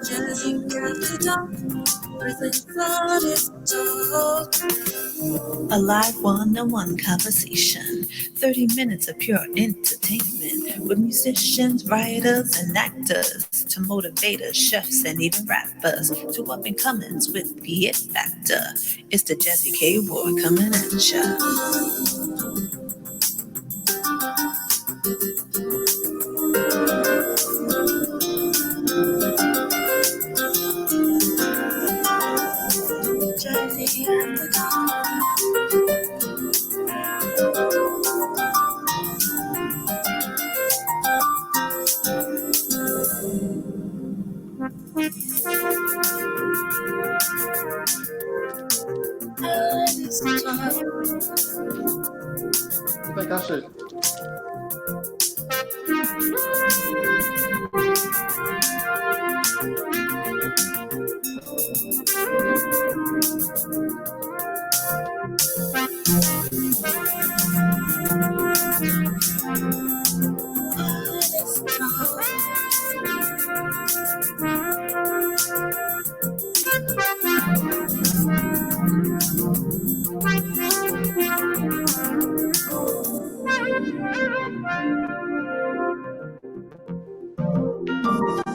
Jazzy after dark, with artist talk. A live one-on-one conversation, 30 minutes of pure entertainment with musicians, writers, and actors to motivators, chefs, and even rappers to up-and-comings with the it factor. It's the Jazzy K Ward coming at ya. Jazzy and the I think I should.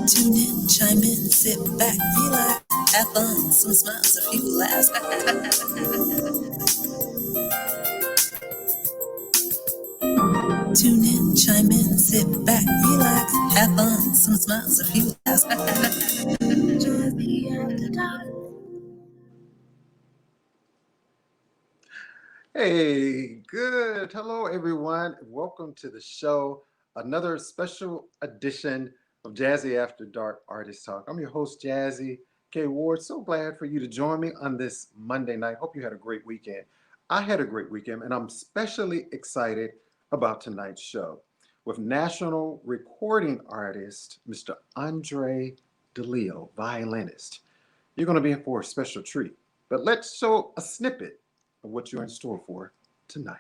Tune in, chime in, sit back, relax, have fun, some smiles, a few laughs. Tune in, chime in, sit back, relax, have fun, some smiles, a few laughs. Hey, good. Hello, everyone. Welcome to the show. Another special edition of Jazzy After Dark Artist Talk. I'm your host, Jazzy K. Ward. So glad for you to join me on this Monday night. Hope you had a great weekend. I had a great weekend, and I'm especially excited about tonight's show with national recording artist, Mr. Andre DeLeo, violinist. You're going to be in for a special treat. But let's show a snippet of what you're in store for tonight.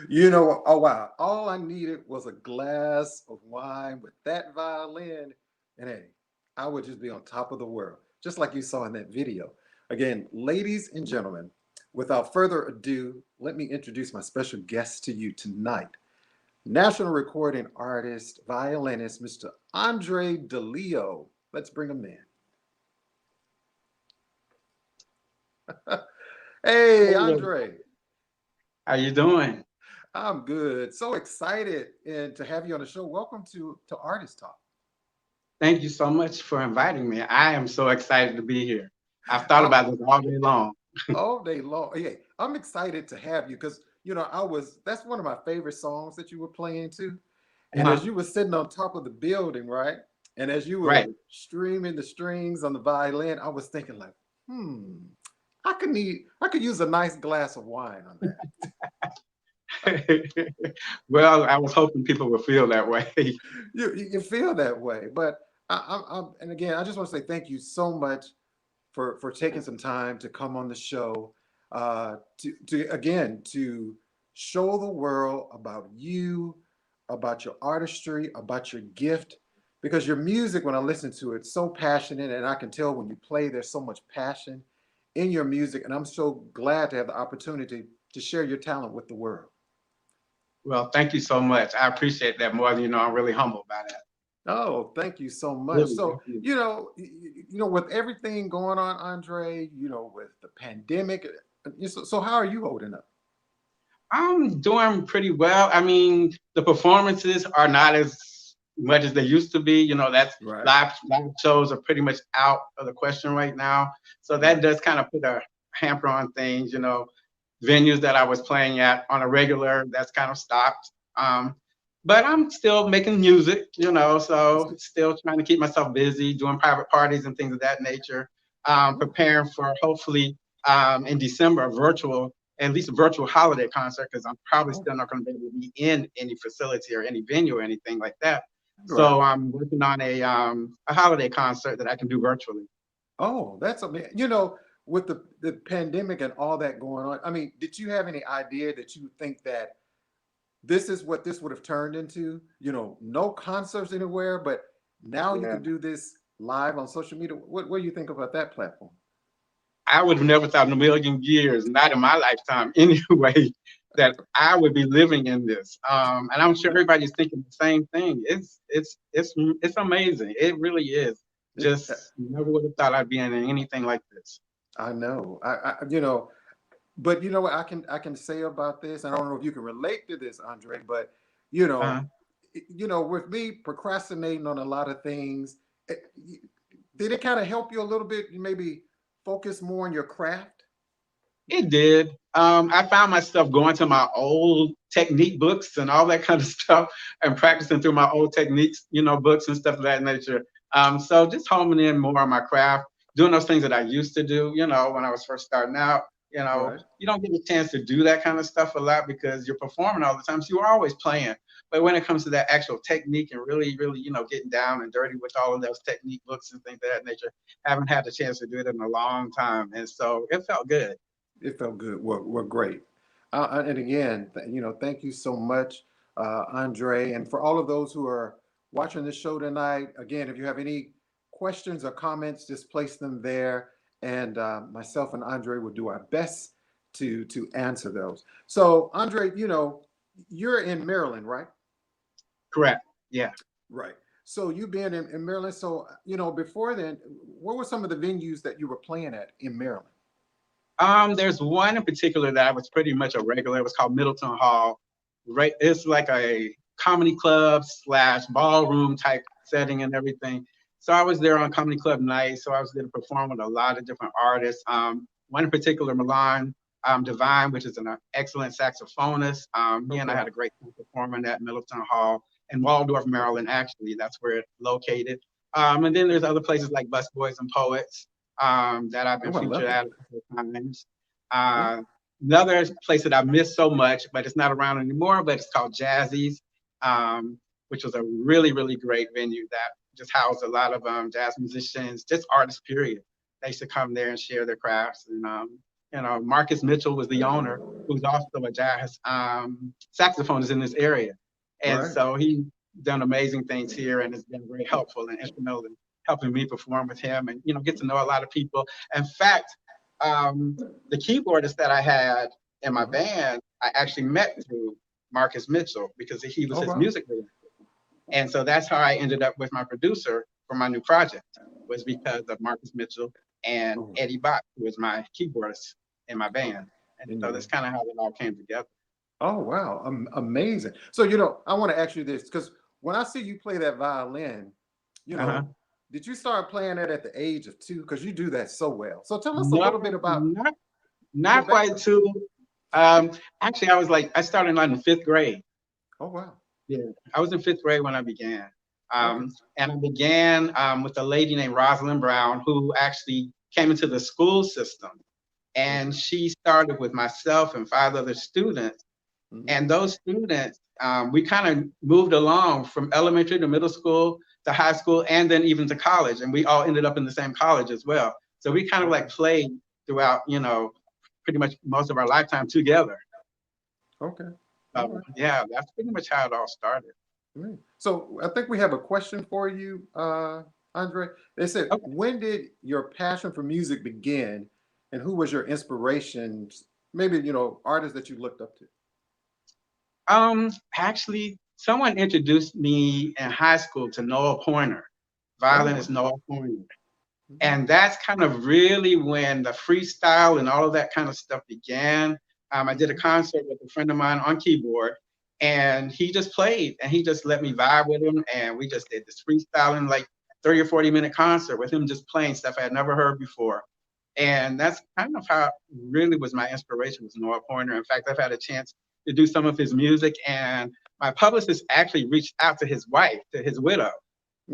You know, oh wow, all I needed was a glass of wine with that violin, and hey, I would just be on top of the world, just like you saw in that video. Again, ladies and gentlemen, without further ado, let me introduce my special guest to you tonight. National recording artist, violinist, Mr. Andre DeLeo. Let's bring him in. Hey, Hello. Andre. How you doing? I'm good. So excited and to have you on the show. Welcome to Artist Talk. Thank you so much for inviting me. I am so excited to be here. I've thought I, about this all day long. all day long. Yeah, I'm excited to have you because that's one of my favorite songs that you were playing too. And as Uh-huh. you were sitting on top of the building, right? And as you were Right. streaming the strings on the violin, I was thinking like, I could use a nice glass of wine on that. Well, I was hoping people would feel that way. You feel that way, but and again, I just want to say thank you so much for taking some time to come on the show, to again to show the world about you, about your artistry, about your gift, because your music, when I listen to it, so passionate, and I can tell when you play, there's so much passion in your music, and I'm so glad to have the opportunity to share your talent with the world. Well, thank you so much. I appreciate that more than you know. I'm really humbled by that. Oh, thank you so much. Really, So, thank you. with everything going on, Andre, with the pandemic, so how are you holding up? I'm doing pretty well. I mean, the performances are not as much as they used to be. That's Right, live shows are pretty much out of the question right now. So that right. does kind of put a hamper on things. Venues that I was playing at on a regular, that's kind of stopped. But I'm still making music, That's so good. still trying to keep myself busy, doing private parties and things of that nature. Oh, Preparing for hopefully in December at least a virtual holiday concert, because I'm probably oh, still not going to be able to be in any facility or any venue or anything like that. right. So I'm working on a holiday concert that I can do virtually. Oh, that's amazing. With the pandemic and all that going on, I mean, did you have any idea that you think that this is what this would have turned into? No concerts anywhere, but now you Yeah. can do this live on social media. What do you think about that platform? I would have never thought in a million years, not in my lifetime anyway, that I would be living in this. And I'm sure everybody's thinking the same thing. It's amazing. It really is. It, Just never would have thought I'd be in anything like this. I know. But what I can say about this, and I don't know if you can relate to this, Andre, but you know, Uh, with me procrastinating on a lot of things, it, did it kind of help you a little bit? You maybe focus more on your craft. It did. I found myself going to my old technique books and all that kind of stuff and practicing through my old techniques, books and stuff of that nature. So just homing in more on my craft, doing those things that I used to do, when I was first starting out. Right. You don't get a chance to do that kind of stuff a lot because you're performing all the time. So you're always playing. But when it comes to that actual technique and really, really, getting down and dirty with all of those technique books and things of that nature, haven't had the chance to do it in a long time. And so it felt good. It felt good. Well, great. And again, thank you so much, Andre, and for all of those who are watching this show tonight. Again, if you have any questions or comments, just place them there, and myself and Andre will do our best to answer those. So, Andre, you're in Maryland, right? Correct. Yeah. Right. So you being in Maryland, so before then, what were some of the venues that you were playing at in Maryland? There's one in particular that I was pretty much a regular. It was called Middleton Hall. Right, it's like a comedy club slash ballroom type setting and everything. So I was there on comedy club night. So I was there to perform with a lot of different artists. One in particular, Milan Divine, which is an excellent saxophonist. He and I Okay. had a great time performing at Middleton Hall in Waldorf, Maryland. Actually, that's where it's located. And then there's other places like Busboys and Poets that I've been Oh, I love featured that at a couple of times. place. Uh, Another place that I miss so much, but it's not around anymore, but it's called JAZZIE's, which was a really, really great venue that just housed a lot of jazz musicians, just artists, period. They used to come there and share their crafts. And, Marcus Mitchell was the owner, who's also a jazz saxophonist in this area. And Right. so he done amazing things here and has been very helpful and instrumental in helping me perform with him and, get to know a lot of people. In fact, the keyboardist that I had in my Mhm. band, I actually met through Marcus Mitchell because he was Oh, his wow. music director. And so that's how I ended up with my producer for my new project, was because of Marcus Mitchell and Oh, Eddie Bach, who was my keyboardist in my oh, band. And in so your that's band. kind of how it all came together. Oh, wow. Amazing. So, I want to ask you this because when I see you play that violin, you Uh-huh. know, did you start playing that at the age of 2? Because you do that so well. So tell us a little bit No, about your not quite background. too. Actually, I started in the fifth grade. Oh, wow. Yeah, I was in fifth grade when I began. Okay. And I began with a lady named Rosalind Brown, who actually came into the school system. And Okay. she started with myself and 5 other students. Mhm. And those students, we kind of moved along from elementary to middle school to high school and then even to college. And we all ended up in the same college as well. So we kind of Okay. like played throughout, pretty much most of our lifetime together. Okay. All So right. yeah, that's pretty much how it all started. Great. So I think we have a question for you, Andre. They said, Okay. when did your passion for music begin, and who was your inspiration? Maybe artists that you looked up to. Actually, someone introduced me in high school to Noah Pointer, Oh. violinist Noah Pointer. Mhm. And that's kind of really when the freestyle and all of that kind of stuff began. I did a Mhm. concert with a friend of mine on keyboard, and he just played and he just let me vibe with him. And we just did this freestyling, like 30 or 40-minute concert with him just playing stuff I had never heard before. And that's kind of how really was my inspiration was Noah Pointer. In fact, I've had a chance to do some of his music, and my publicist actually reached out to his wife, to his widow,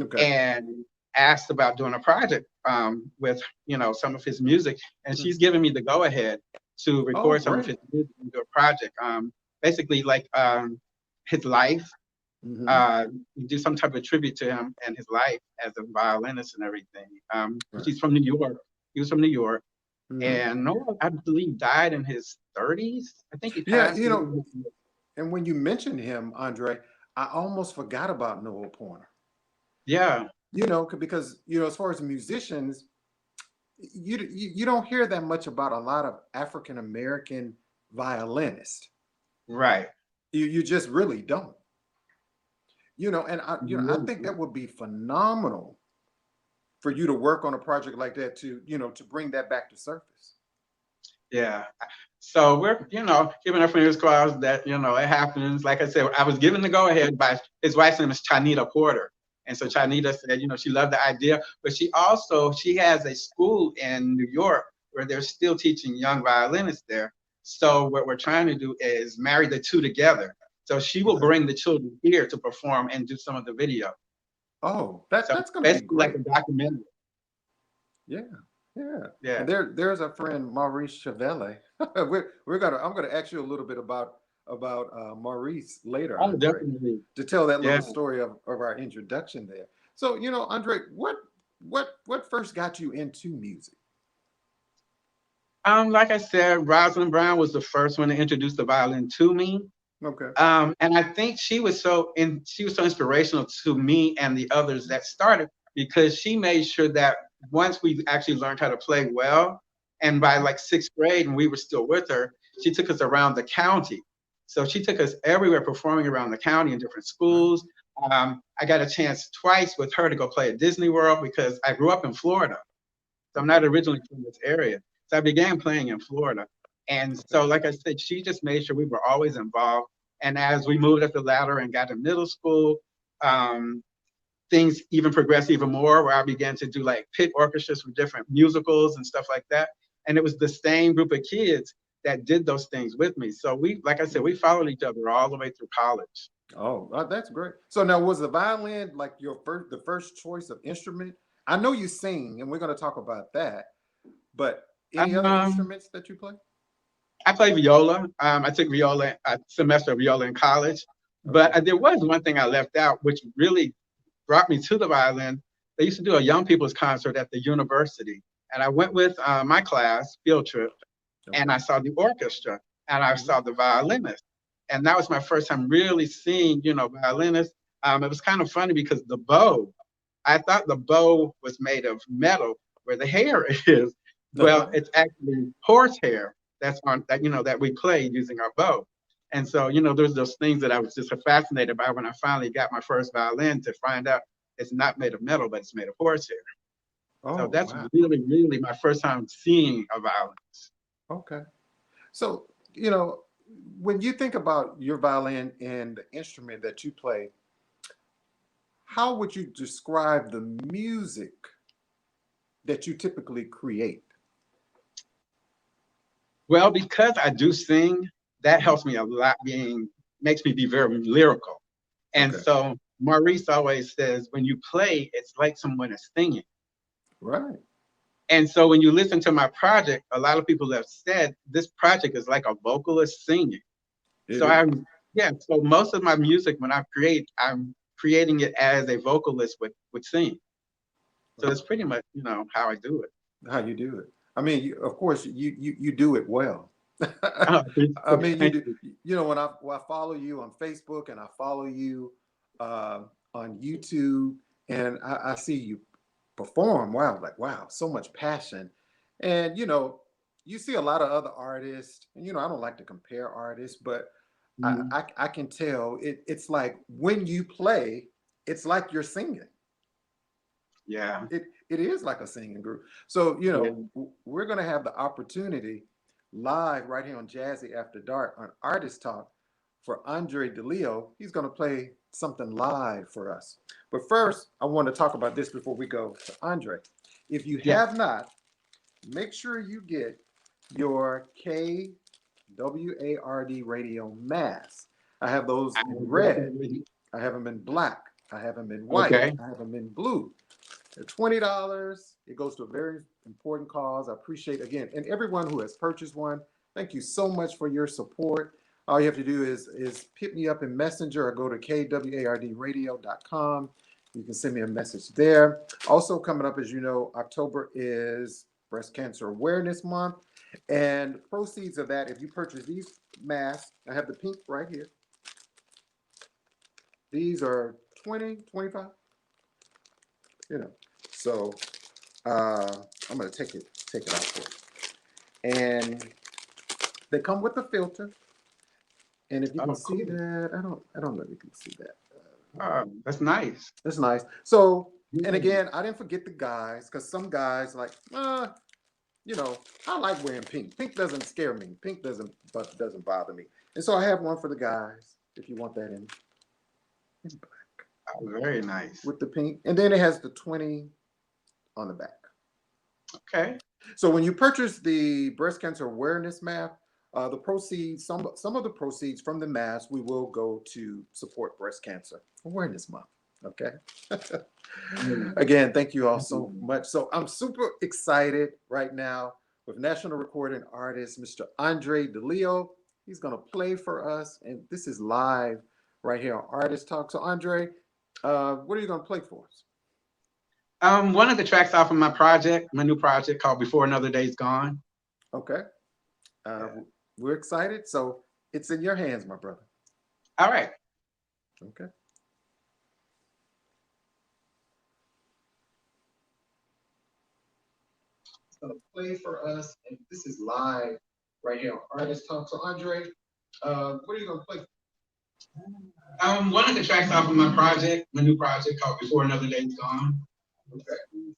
Okay. and asked about doing a project with some of his music, and Mhm. she's given me the go ahead to Oh, record some of great. his music into a project. Basically, like his life, Hmm. uh, do some type of tribute to him and his life as a violinist and everything. Right. He's from New York. He was from New York, Hmm. and Noah, I believe, died in his 30s. I think he Yeah, passed away. and when you mentioned him, Andre, I almost forgot about Noah Pointer. Yeah, Because as far as musicians, you don't hear that much about a lot of African American violinists. right. You just really don't. And I think Really. that would be phenomenal for you to work on a project like that to bring that back to surface. Yeah. So we're, keeping our fingers crossed that, it happens. Like I said, I was given the go ahead by his wife's name is Chanita Porter. And so Chanita said, she loved the idea, but she has a school in New York where they're still teaching young violinists there. So what we're trying to do is marry the two together. So she will Okay. bring the children here to perform and do some of the video. Oh, that So that's going to be basically like great. a documentary. Yeah, yeah. Yeah. And there's a friend, Maurice Chevelle. I'm gonna ask you a little bit about Maurice later, Oh, Andre, definitely. to tell that Yeah. little story of our introduction there. So, Andre, what first got you into music? Like I said, Rosalind Brown was the first one to introduce the violin to me. Okay. And I think she was so inspirational to me and the others that started because she made sure that once we actually learned how to play well, and by like sixth grade, and we were still with her, she took us around the county. So she took us everywhere performing around the county in different Right. schools. I got a chance twice with her to go play at Disney World because I grew up in Florida. So I'm Okay. not originally from this area. So I began playing in Florida. And Okay. so, like I said, she just made sure we were always involved. And as we moved up the ladder and got to middle school, um, things even progressed even more, where I began to do like pit orchestras for different musicals and stuff like that. And it was the same group of kids that did those things with me. So we, like I said, we followed each other all the way through college. Oh, that's great. So now, was the violin like the first choice of instrument? I know you sing, and we're going to talk about that. But any other Um, instruments that you play? I play viola. I took viola a semester of viola in college, Okay. but there was one thing I left out, which really brought me to the violin. They used to do a young people's concert at the university, and I went with my class field trip, and Okay. I saw the orchestra, and I Hmm. saw the violinist, and that was my first time really seeing, violinists. It was kind of funny because the bow, I thought the bow was made of metal where the hair is. Well, it's actually horsehair that's on that, that we play using our bow. And so, there's those things that I was just fascinated by when I finally got my first violin to find out it's not made of metal, but it's made of horsehair. So Oh, that's wow. really, really my first time seeing a violin. Okay. So, when you think about your violin and the instrument that you play, how would you describe the music that you typically create? Well, because I do sing, that Mhm. helps me a lot makes me be very lyrical. And Okay. so Maurice always says, when you play, it's like someone is singing. Right. And so when you listen to my project, a lot of people have said this project is like a vocalist singing. It So is. yeah, so most of my music when I create, I'm creating it as a vocalist would sing. So it's pretty much, how I do it. How you do it. I mean, of course, you do it well. Oh, I mean, you thank do. you. You know, when I follow you on Facebook and I follow you uh, on YouTube, and I see you perform. Wow, like wow, so much passion. And you see a lot of other artists. And I don't like to compare artists, but Mhm. I can tell it's like when you play, it's like you're singing. Yeah. It is like a singing group. So, Yeah. we're going to have the opportunity live right here on Jazzy After Dark on Artist Talk for Andre DeLeo. He's going to play something live for us. But first, I want to talk about this before we go to Andre. If you Yeah. have not, make sure you get your KWARD radio mask. I have those I in will red. definitely- I have them in black. I have them in white. Okay. I have them in blue. They're $20. It goes to a very important cause. I appreciate again, and everyone who has purchased one. Thank you so much for your support. All you have to do is hit me up in Messenger or go to kwardradio.com. You can send me a message there. Also coming up, as you know, October is Breast Cancer Awareness Month, and proceeds of that, if you purchase these masks, I have the pink right here. These are 20, 25. So I'm gonna take it out for you. And they come with a filter. And if you can Oh, see cool. that, I don't know if you can see that. That's nice. That's nice. So, and Yeah. again, I didn't forget the guys, because some guys like, I like wearing pink. Pink doesn't scare me. Pink doesn't bother me. And so I have one for the guys, if you want that in black Oh, very nice. with the pink. And then it has the 20 on the back. Okay. So when you purchase the breast cancer awareness map, the proceeds, some of the proceeds from the mask, we will go to support breast cancer awareness month. Okay. Again, thank you all so much. So I'm super excited right now with national recording artist Mr. Andre DeLeo. He's gonna play for us, and this is live right here on Artist Talk. So Andre, what are you gonna play for us? One of the tracks off of my new project called Before Another Day's Gone. Okay. We're excited. So it's in your hands, my brother. All right. Okay. It's gonna play for us, and this is live right here on Artist Talk. So Andre, what are you gonna play? One of the tracks off of my new project called Before Another Day's Gone. Okay.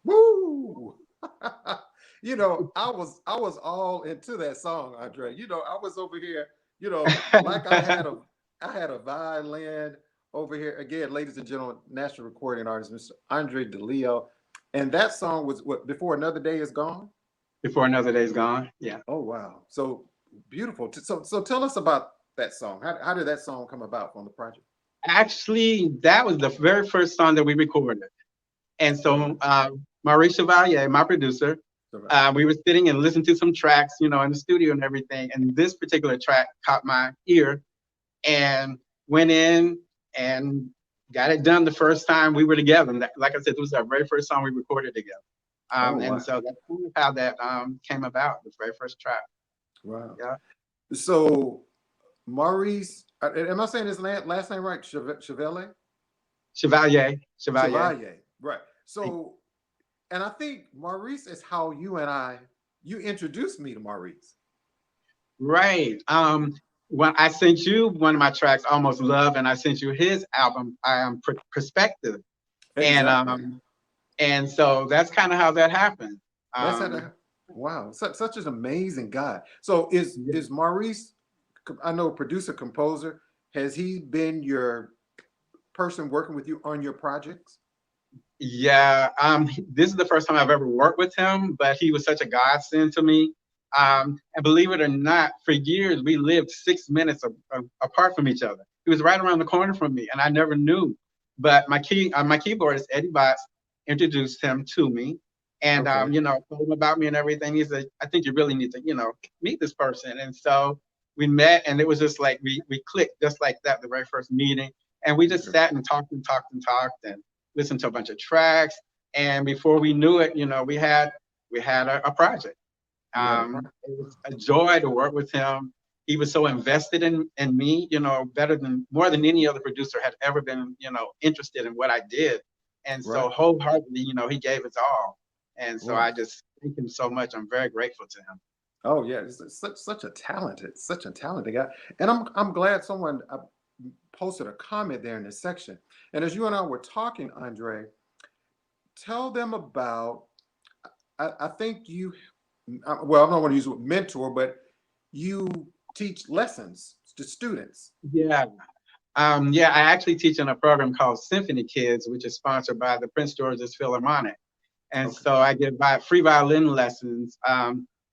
Woo! I was all into that song, Andre. I was over here, like I had a violin over here. Again, ladies and gentlemen, national recording artist, Mr. Andre DeLeo. And that song was what, Before Another Day Is Gone? Before Another Day's Gone. Yeah. Oh wow. So beautiful. So tell us about that song. How did that song come about from the project? Actually, that was the very first song that we recorded. And so Maurice Chevalier, my producer, we were sitting and listening to some tracks, in the studio and everything. And this particular track caught my ear and went in and got it done the first time we were together. And like I said, it was our very first song we recorded together. Wow. And so that's how that came about, the very first track. Wow. Yeah. So Maurice, am I saying his last name right? Chevalier? Chevalier. Chevalier. Right. So, and I think Maurice is how you introduced me to Maurice. Right. When I sent you one of my tracks, Almost Love, and I sent you his album, Perspective. Exactly. And so that's kind of how that happened. Wow, such an amazing guy. So is Maurice, I know, producer, composer, has he been your person working with you on your projects? Yeah, this is the first time I've ever worked with him, but he was such a godsend to me. And believe it or not, for years we lived 6 minutes apart from each other. He was right around the corner from me, and I never knew. But my keyboardist Eddie Botts introduced him to me, and told him about me and everything. He said, "I think you really need to, meet this person." And so we met, and it was just like we clicked just like that the very first meeting, and we just sat and talked and listened to a bunch of tracks, and before we knew it, we had a project. It was a joy to work with him. He was so invested in me, more than any other producer had ever been, interested in what I did. And so wholeheartedly, he gave his all. And so I just thank him so much. I'm very grateful to him. Oh yeah, it's such a talented guy. And I'm glad someone posted a comment there in this section. And as you and I were talking, Andre, tell them about, I think you, well, I don't want to use the word mentor, but you teach lessons to students. Yeah. Yeah, I actually teach in a program called Symphony Kids, which is sponsored by the Prince George's Philharmonic. And Okay. so I give free violin lessons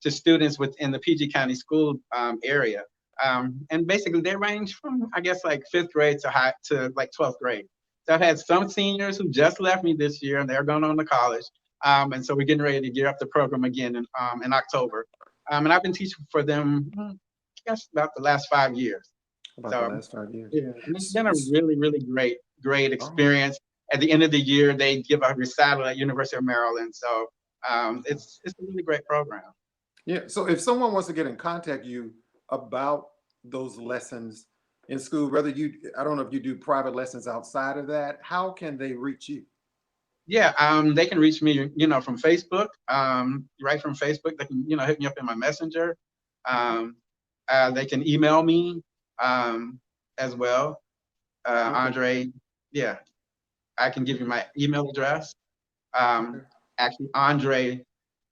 to students within the PG County school area. And basically they range from, I guess, like 5th grade to like 12th grade. So I've had some seniors who just left me this year and they're going on to college. And so we're getting ready to gear up the program again in October. And I've been teaching for them, I guess, about the last 5 years. About the So last 5 years. yeah, and it's been a really, really great Oh, experience. At the end of the year, they give a recital at University of Maryland. So it's a really great program. yeah. So if someone wants to get in contact you about those lessons in school, whether I don't know if you do private lessons outside of that, how can they reach you? Yeah, they can reach me, from Facebook, right from Facebook. They can, hit me up in my messenger. Um, they can email me as well. Okay. Andre, yeah, I can give you my email address. Okay. Actually, Andre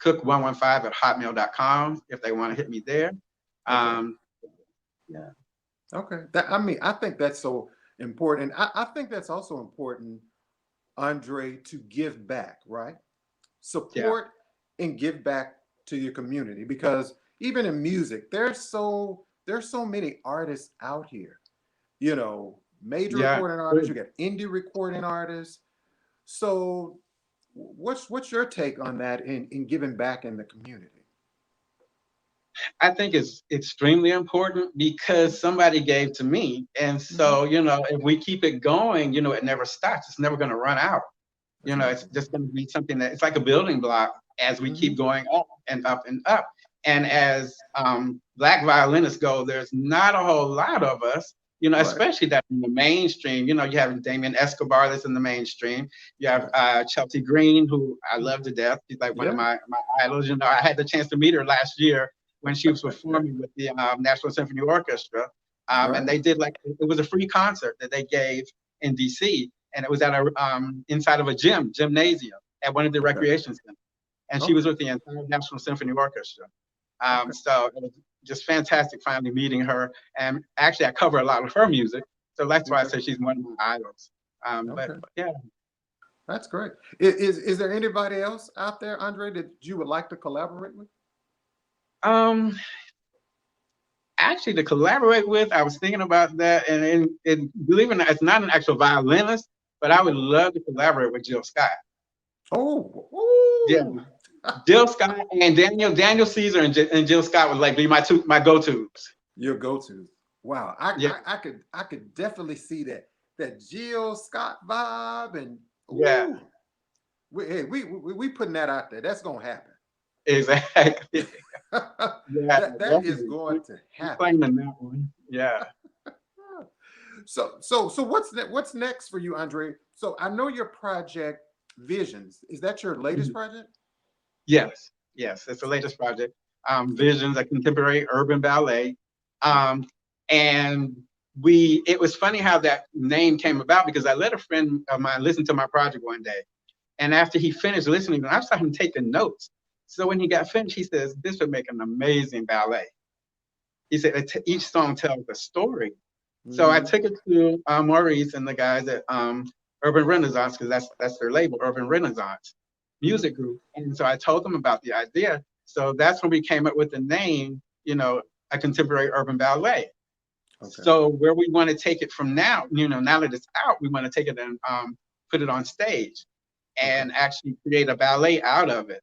Cook115 at hotmail.com if they want to hit me there. Okay. Yeah. Okay. I think that's so important. I think that's also important, Andre, to give back, right? Support and give back to your community, because even in music, there's so many artists out here. Major Yeah. recording artists, you got indie recording artists. So what's your take on that in giving back in the community? I think it's extremely important because somebody gave to me. And Mhm. so, if we keep it going, it never stops. It's never going to run out. That's right. It's just going to be something that it's like a building block as we keep Mhm. going up and up and up. And as Black violinists go, there's not a whole lot of us, Right. especially that in the mainstream. You have Damien Escobar that's in the mainstream. You have Chelsea Green, who I love to death. She's like one of Yeah. my idols. I had the chance to meet her last year when she was performing with the National Symphony Orchestra. And Right. they did it was a free concert that they gave in DC. And it was at a inside of a gymnasium at one of the Okay. recreation centers. And she was Okay. with the entire National Symphony Orchestra. Okay. So it was just fantastic finally meeting her. And actually, I cover a lot of her music. So that's why I Okay. say she's one of my idols. But Okay. yeah. That's great. Is there anybody else out there, Andre, that you would like to collaborate with? Um, Actually, to collaborate with, I was thinking about that. And believe it or not, it's not an actual violinist, but I would love to collaborate with Jill Scott. Oh, Yeah. ooh. Jill Scott and Daniel Caesar and Jill Scott would be my go-tos. Your go-to. Wow. Yeah, I could definitely see that Jill Scott vibe, and yeah, ooh. We putting that out there. That's gonna happen. exactly. Yeah, That is definitely. going to We're happen. claiming that one. Yeah. So what's next for you, Andre? So I know your project Visions. Is that your latest Mhm. project? Yes, yes, it's the latest project. So Visions, a contemporary urban ballet. Um, and it was funny how that name came about because I let a friend of mine listen to my project one day. And after he finished listening, I saw him taking notes. So when he got finished, he says, "This would make an amazing ballet." He said, "Each song tells a story." So I mhm. took it to Maurice and the guys at Urban Renaissance, because that's their label, Urban Renaissance Mhm. Music Group. And so I told them about the idea. So that's when we came up with the name, a contemporary urban ballet. Okay. So where we want to take it from now, now that it's out, we want to take it and put it on stage Okay. and actually create a ballet out of it.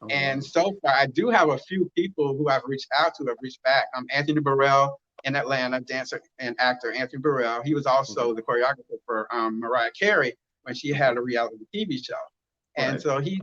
Oh And wow. so far, I do have a few people who I've reached out to, have reached back. Anthony Burrell in Atlanta, dancer and actor Anthony Burrell. He was Okay. also the choreographer for Mariah Carey when she Okay. had a reality TV show. And Right. so he's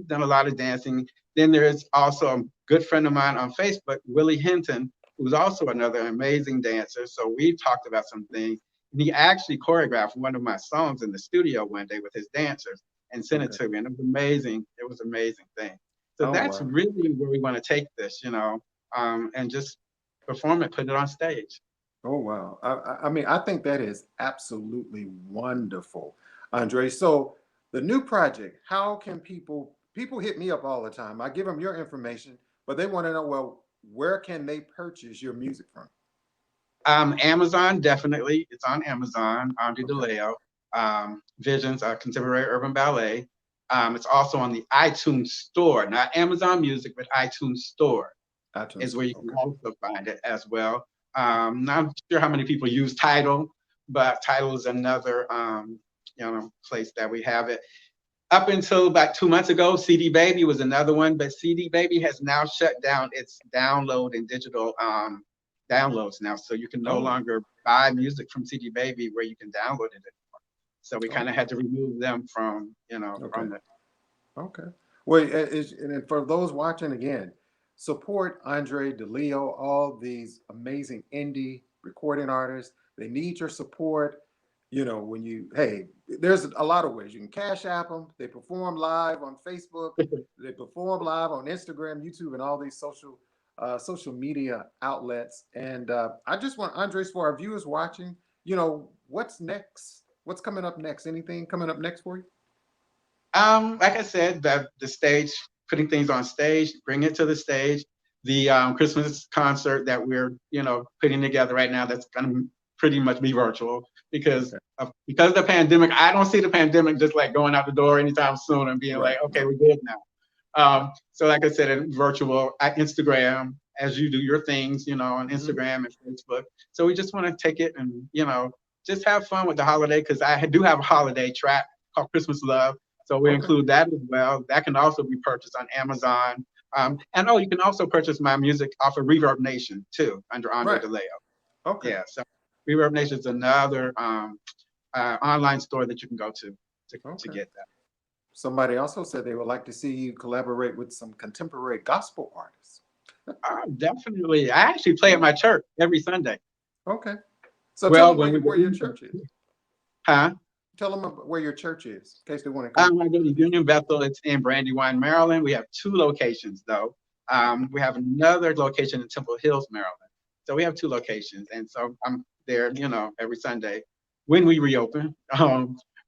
done a lot of dancing. Then there's also a good friend of mine on Facebook, Willie Hinton, who's also another amazing dancer. So we talked about some things. And he actually choreographed one of my songs in the studio one day with his dancers and sent it Okay. to me. And it was amazing. It was an amazing thing. So Oh that's wow. really where we want to take this, and just perform it, put it on stage. Oh wow. I mean, I think that is absolutely wonderful, Andre. So the new project, how can people hit me up all the time? I give them your information, but they want to know, well, where can they purchase your music from? Amazon, definitely. It's on Amazon, Andre Okay. DeLeo. Visions, Contemporary Urban Ballet. It's also on the iTunes Store, not Amazon Music, but iTunes Store iTunes. is where you can Okay. also find it as well. Not sure how many people use Tidal, but Tidal is another place that we have it. Up until about 2 months ago, CD Baby was another one, but CD Baby has now shut down its download and digital downloads now, so you can no Oh. longer buy music from CD Baby where you can download it anymore. So we kind of Okay. had to remove them from Okay. from the. Okay. Well, and for those watching again, support Andre DeLeo, all these amazing indie recording artists. They need your support. You know, when you, hey, there's a lot of ways. You can cash app them. They perform live on Facebook. They perform live on Instagram, YouTube, and all these social media outlets. And I just want, Andres, for our viewers watching, what's next? What's coming up next? Anything coming up next for you? Like I said, the stage, putting things on stage, bring it to the stage. The Christmas concert that we're putting together right now, that's going to pretty much be virtual because of the pandemic. I don't see the pandemic just like going out the door anytime soon and being like, okay, we're good now. So like I said, virtual Instagram, as you do your things, on Instagram and Facebook. So we just want to take it and just have fun with the holiday, because I do have a holiday track called Christmas Love. So we include that as well. That can also be purchased on Amazon. And you can also purchase my music off of Reverb Nation too, under Andre DeLeo. Okay. Yeah, so Reverb Nation is another online store that you can go to get that. Somebody also said they would like to see you collaborate with some contemporary gospel artists. Definitely. I actually play at my church every Sunday. Okay. So well, tell them where your church is. Huh? Tell them where your church is, in case they want to come. I go to Union Bethel. It's in Brandywine, Maryland. We have 2 locations, though. We have another location in Temple Hills, Maryland. So we have 2 locations. And so I'm there, every Sunday when we reopen.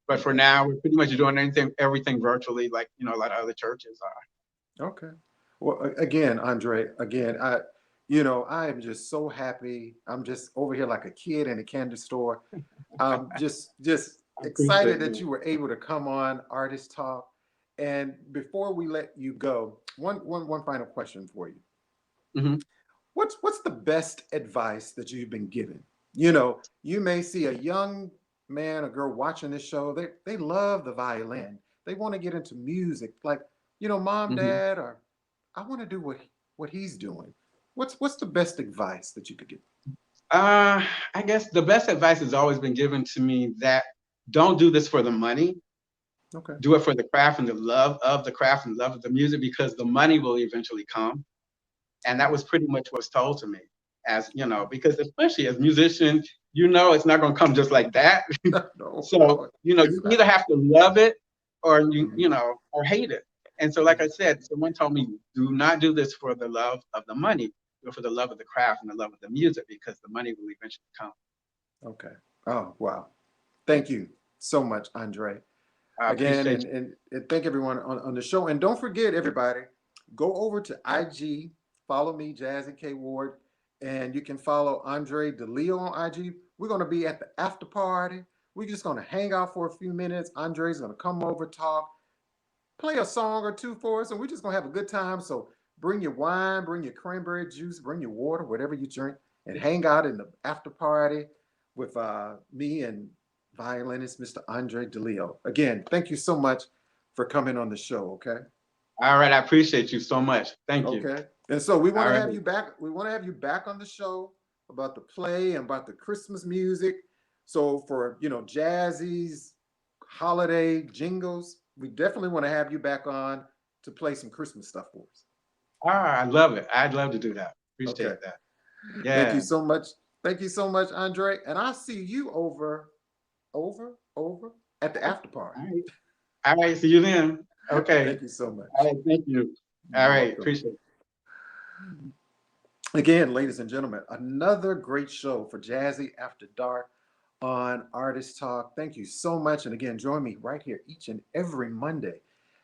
But for now, we're pretty much doing everything virtually, like, a lot of other churches are. Okay. Well, again, Andre, I am just so happy. I'm just over here like a kid in a candy store. I'm just excited that you were able to come on Artist Talk. And before we let you go, one final question for you. Mm-hmm. What's the best advice that you've been given? You may see a young man or girl watching this show. They love the violin. They want to get into music, like, mom, dad, or I want to do what he's doing. What's the best advice that you could give? I guess the best advice has always been given to me that don't do this for the money. Okay. Do it for the craft and the love of the craft and love of the music, because the money will eventually come. And that was pretty much what was told to me, because especially as musicians, it's not going to come just like that. No, so, you either have to love it or or hate it. And so, like I said, someone told me, do not do this for the love of the money, but for the love of the craft and the love of the music, because the money will eventually come. Okay. Oh, wow. Thank you so much, Andre. Again, and thank everyone on the show. And don't forget, everybody, go over to IG, follow me, Jazzy K Ward, and you can follow Andre DeLeo on IG. We're going to be at the after party. We're just going to hang out for a few minutes. Andre's going to come over, talk, play a song or 2 for us, and we're just going to have a good time. So bring your wine, bring your cranberry juice, bring your water, whatever you drink, and hang out in the after party with me and violinist Mr. Andre DeLeo. Again, thank you so much for coming on the show. Okay. All right, I appreciate you so much. Thank you. Okay. And so we want to have you back. We want to have you back on the show about the play and about the Christmas music. So for Jazzie's holiday jingles, we definitely want to have you back on to play some Christmas stuff for us. I love it. I'd love to do that. Appreciate that. Yeah. Thank you so much. Thank you so much, Andre. And I'll see you over at the after party. All right. See you then. Okay. Thank you so much. All right. Thank you. All right. Appreciate it. Again, ladies and gentlemen, another great show for Jazzy After Dark on Artist Talk. Thank you so much. And again, join me right here each and every Monday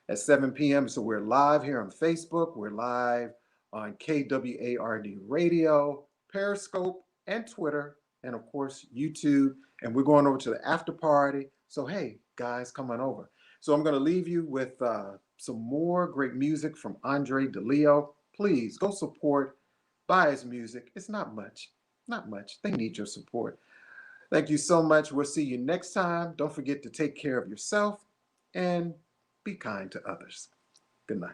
at 7 p.m. So we're live here on Facebook. We're live on KWARD Radio, Periscope, and Twitter. and of course YouTube. And we're going over to the after party. So hey, guys, come on over. So I'm going to leave you with some more great music from Andre DeLeo. Please go support, buy his music. It's not much, not much. They need your support. Thank you so much. We'll see you next time. Don't forget to take care of yourself and be kind to others. Good night.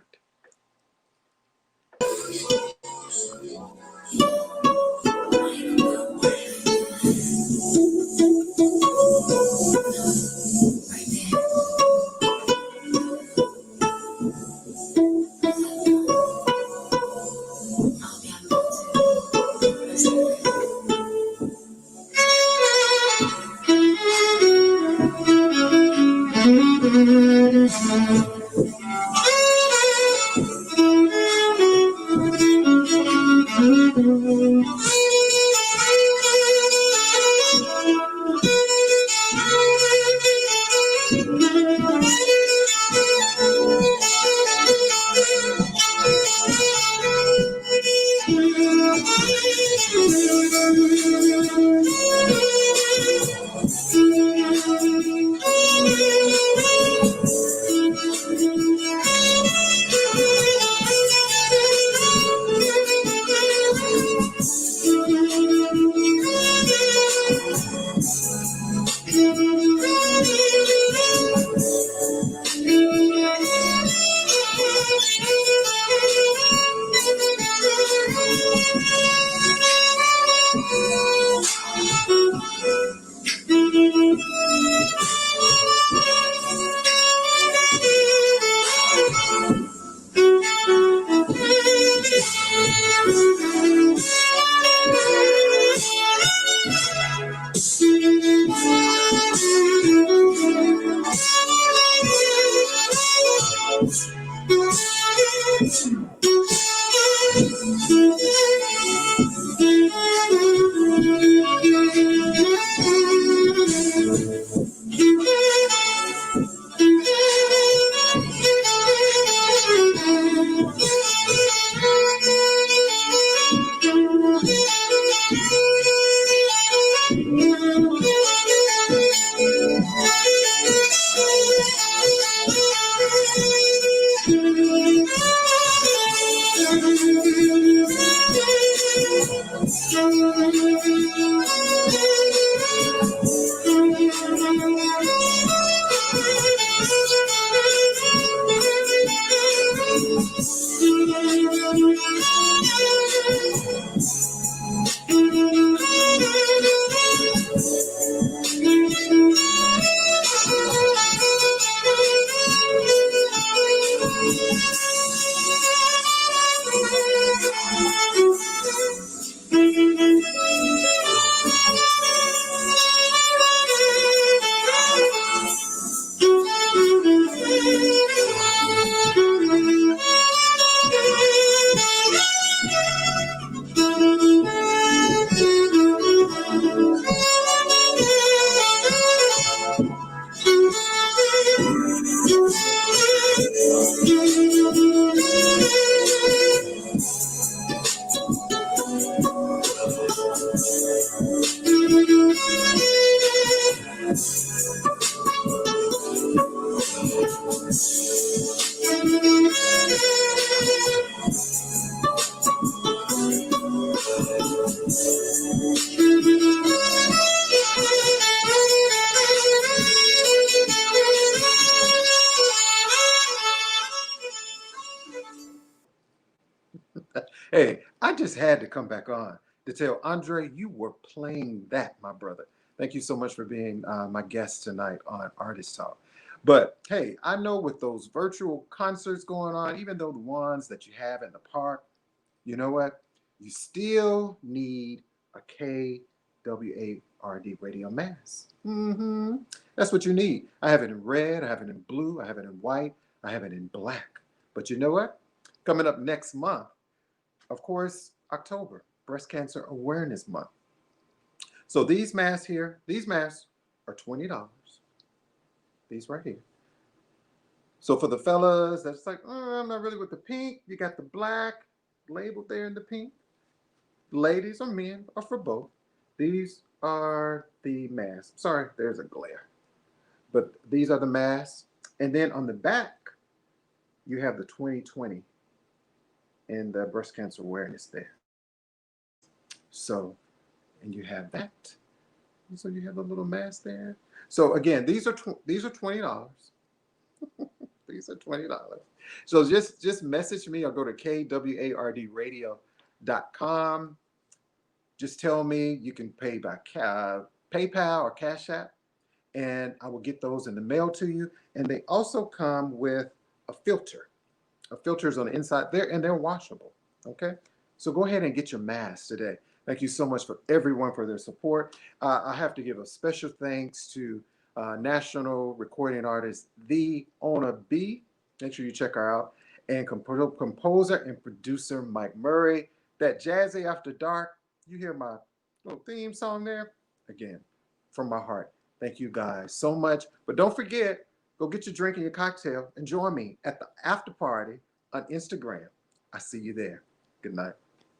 Hey, I just had to come back on to tell Andre you were playing that, my brother. Thank you so much for being my guest tonight on Artist Talk. But hey, I know with those virtual concerts going on, even though the ones that you have in the park, you know what? You still need a KWARD radio mask. That's what you need. I have it in red, I have it in blue, I have it in white, I have it in black. But you know what? Coming up next month, of course, October, Breast Cancer Awareness Month. So these masks here, these masks are $20. These right here. So for the fellas that's like, oh, I'm not really with the pink, you got the black labeled there in the pink. Ladies or men or for both. These are the masks. Sorry, there's a glare. But these are the masks. And then on the back, you have the 2020 and the breast cancer awareness there. So, and you have that. So you have a little mask there. So again, these are $20. These are $20. So just message me or go to kwardradio.com. Just tell me you can pay by PayPal or Cash App, and I will get those in the mail to you. And they also come with a filter. A filter is on the inside there, and they're washable. Okay, so go ahead and get your mask today. Thank you so much for everyone for their support. I have to give a special thanks to national recording artist The Ona B. Make sure you check her out. And composer and producer Mike Murray. That Jazzy After Dark, you hear my little theme song there? Again, from my heart. Thank you guys so much. But don't forget, go get your drink and your cocktail and join me at the after party on Instagram. I see you there. Good night.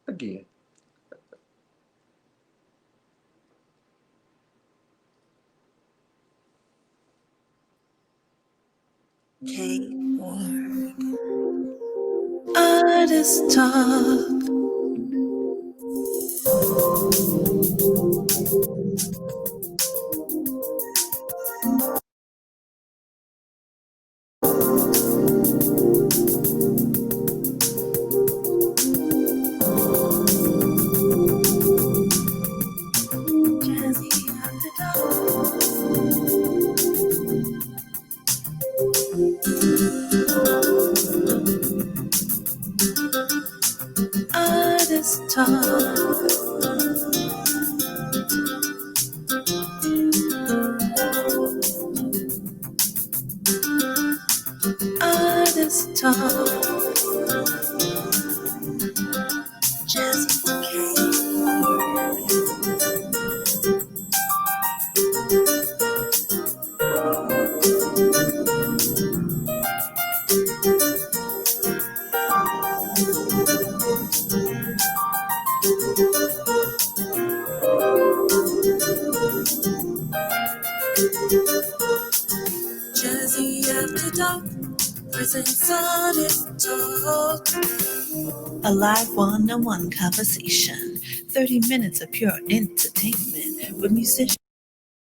Again. K-Word. Artist Talk. Jazzy After Dark. Artist Talk. Artist Talk. Jazzy K. Jazzy After Dark presents Artist Talk. A live one-on-one conversation. 30 minutes of pure entertainment with musicians.